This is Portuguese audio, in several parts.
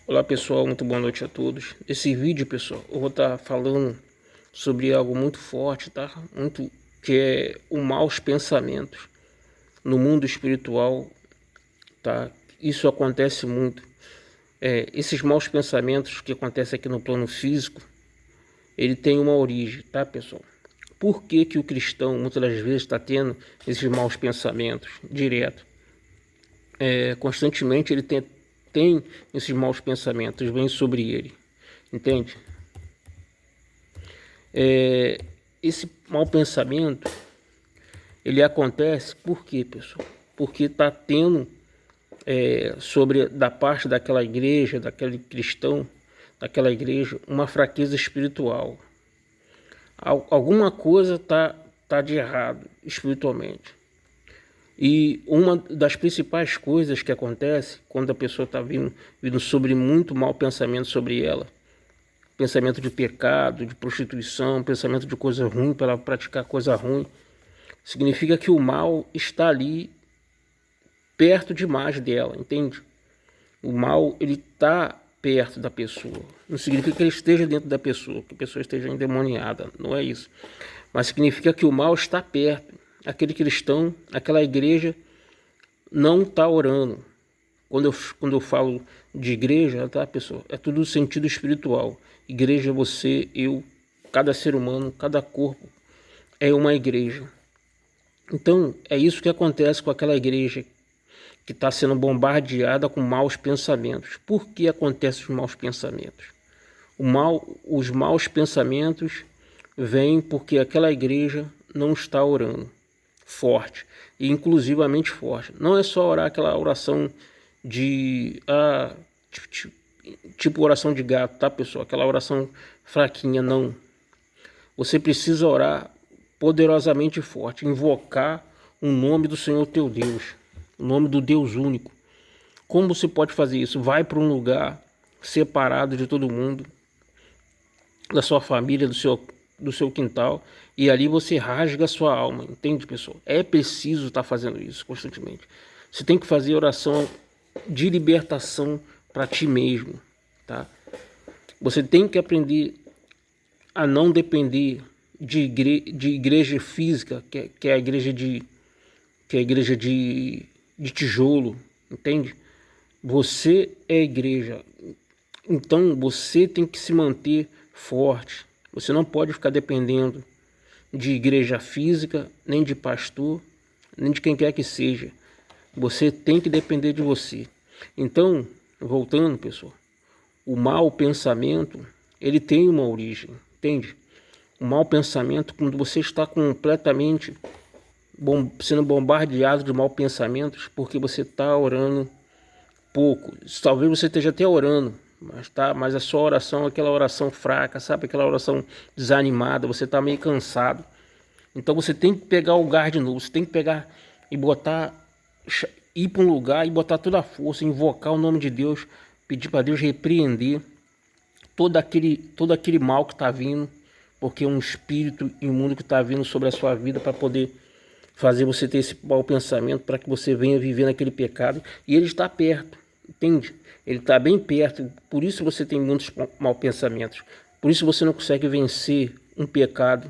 Olá pessoal, muito boa noite a todos. Nesse vídeo, pessoal, eu vou estar falando sobre algo muito forte, tá? Que é os maus pensamentos no mundo espiritual, tá? Isso acontece muito. Esses maus pensamentos que acontecem aqui no plano físico, ele tem uma origem, tá, pessoal? Por que que o cristão muitas das vezes está tendo esses maus pensamentos direto? Constantemente ele tem esses maus pensamentos, vem sobre ele, entende? Esse mau pensamento, ele acontece por quê, pessoal? Porque está tendo sobre da parte daquela igreja, daquele cristão, daquela igreja, uma fraqueza espiritual. Alguma coisa tá de errado espiritualmente. E uma das principais coisas que acontece quando a pessoa está vindo sobre muito mau pensamento sobre ela, pensamento de pecado, de prostituição, pensamento de coisa ruim, para ela praticar coisa ruim, significa que o mal está ali perto demais dela, entende? O mal, ele está perto da pessoa. Não significa que ele esteja dentro da pessoa, que a pessoa esteja endemoniada, não é isso. Mas significa que o mal está perto. Aquele cristão, aquela igreja não está orando. Quando eu falo de igreja, tá, pessoal? É tudo no sentido espiritual. Igreja, você, eu, cada ser humano, cada corpo é uma igreja. Então, é isso que acontece com aquela igreja que está sendo bombardeada com maus pensamentos. Por que acontecem os maus pensamentos? Os maus pensamentos vêm porque aquela igreja não está orando forte, e inclusivamente forte. Não é só orar aquela oração de tipo oração de gato, tá, pessoal? Aquela oração fraquinha, não. Você precisa orar poderosamente forte, invocar o nome do Senhor teu Deus, o nome do Deus único. Como você pode fazer isso? Vai para um lugar separado de todo mundo, da sua família, do seu quintal, e ali você rasga a sua alma, entende, pessoal? É preciso estar fazendo isso constantemente. Você tem que fazer oração de libertação para ti mesmo, tá? Você tem que aprender a não depender de igreja física, que é a igreja de tijolo, entende? Você é igreja, então você tem que se manter forte. Você não pode ficar dependendo de igreja física, nem de pastor, nem de quem quer que seja. Você tem que depender de você. Então, voltando, pessoal, o mau pensamento, ele tem uma origem, entende? O mau pensamento, quando você está completamente sendo bombardeado de maus pensamentos, porque você está orando pouco. Talvez você esteja até orando, mas a sua oração é aquela oração fraca, sabe? Aquela oração desanimada, você está meio cansado. Então você tem que pegar o gás de novo, você tem que pegar e ir para um lugar e botar toda a força, invocar o nome de Deus, pedir para Deus repreender todo aquele mal que está vindo, porque é um espírito imundo que está vindo sobre a sua vida para poder fazer você ter esse mau pensamento, para que você venha viver naquele pecado, e ele está perto, entende? Ele está bem perto, por isso você tem muitos maus pensamentos, por isso você não consegue vencer um pecado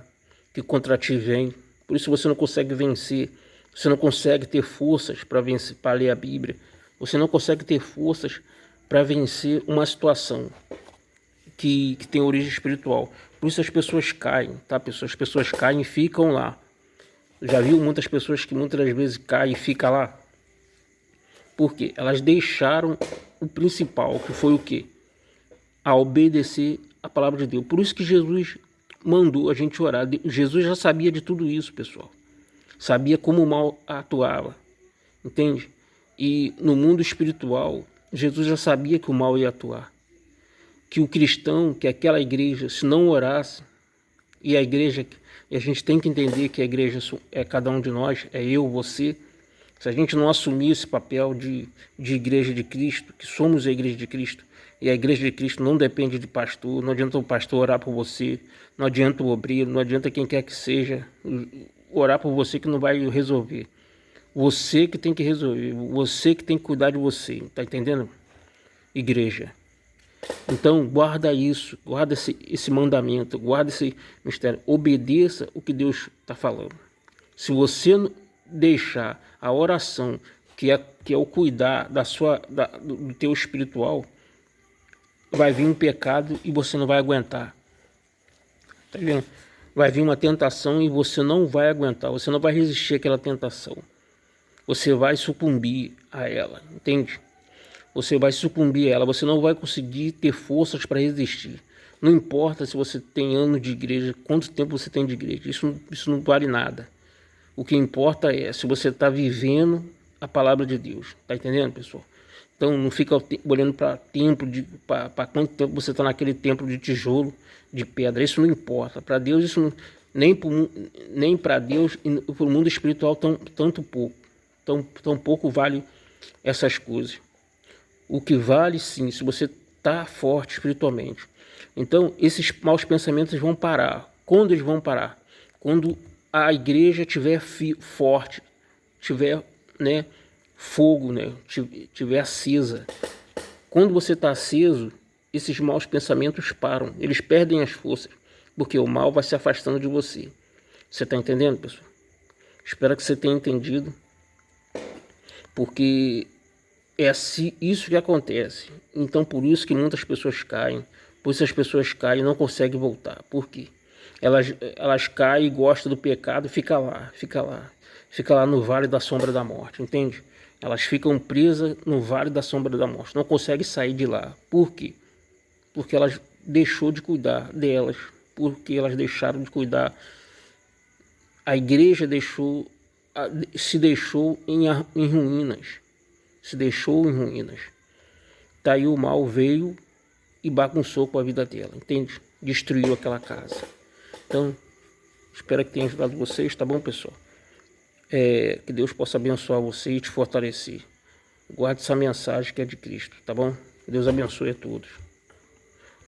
que contra ti vem, por isso você não consegue vencer, você não consegue ter forças para vencer, para ler a Bíblia, você não consegue ter forças para vencer uma situação que tem origem espiritual. Por isso as pessoas caem, tá, pessoal? As pessoas caem e ficam lá. Já viu muitas pessoas que muitas das vezes caem e ficam lá? Por quê? Elas deixaram o principal, que foi o quê? A obedecer a palavra de Deus. Por isso que Jesus mandou a gente orar. Jesus já sabia de tudo isso, pessoal. Sabia como o mal atuava, entende? E no mundo espiritual, Jesus já sabia que o mal ia atuar. Que o cristão, que aquela igreja, se não orasse, e a gente tem que entender que a igreja é cada um de nós, é eu, você. Se a gente não assumir esse papel de igreja de Cristo, que somos a igreja de Cristo, e a igreja de Cristo não depende de pastor, não adianta o pastor orar por você, não adianta o obreiro, não adianta quem quer que seja orar por você, que não vai resolver. Você que tem que resolver, você que tem que cuidar de você, tá entendendo? Igreja. Então, guarda isso, guarda esse mandamento, guarda esse mistério. Obedeça o que Deus está falando. Se você deixar a oração, que é o cuidar do teu espiritual, vai vir um pecado e você não vai aguentar. Tá vendo? Vai vir uma tentação e você não vai aguentar, você não vai resistir àquela tentação. Você vai sucumbir a ela, entende? Você vai sucumbir a ela, você não vai conseguir ter forças para resistir. Não importa se você tem anos de igreja, quanto tempo você tem de igreja, isso não vale nada. O que importa é se você está vivendo a palavra de Deus. Tá entendendo, pessoal? Então não fica olhando para templo, para quanto tempo você está naquele templo de tijolo, de pedra. Isso não importa. Para Deus, isso não, nem para Deus e para o mundo espiritual tão pouco vale essas coisas. O que vale sim, se você está forte espiritualmente. Então esses maus pensamentos vão parar. Quando eles vão parar? Quando a igreja estiver forte, tiver, né, fogo, né, tiver acesa. Quando você está aceso, esses maus pensamentos param, eles perdem as forças, porque o mal vai se afastando de você. Você está entendendo, pessoal? Espero que você tenha entendido, porque é isso que acontece. Então por isso que muitas pessoas caem, por isso as pessoas caem e não conseguem voltar. Por quê? Elas caem e gostam do pecado e fica lá no vale da sombra da morte, entende? Elas ficam presas no vale da sombra da morte, não conseguem sair de lá. Por quê? Porque elas deixou de cuidar delas, porque elas deixaram de cuidar. A igreja se deixou em ruínas, se deixou em ruínas. Daí o mal veio e bagunçou com a vida dela, entende? Destruiu aquela casa. Então, espero que tenha ajudado vocês, tá bom, pessoal? Que Deus possa abençoar você e te fortalecer. Guarde essa mensagem que é de Cristo, tá bom? Deus abençoe a todos.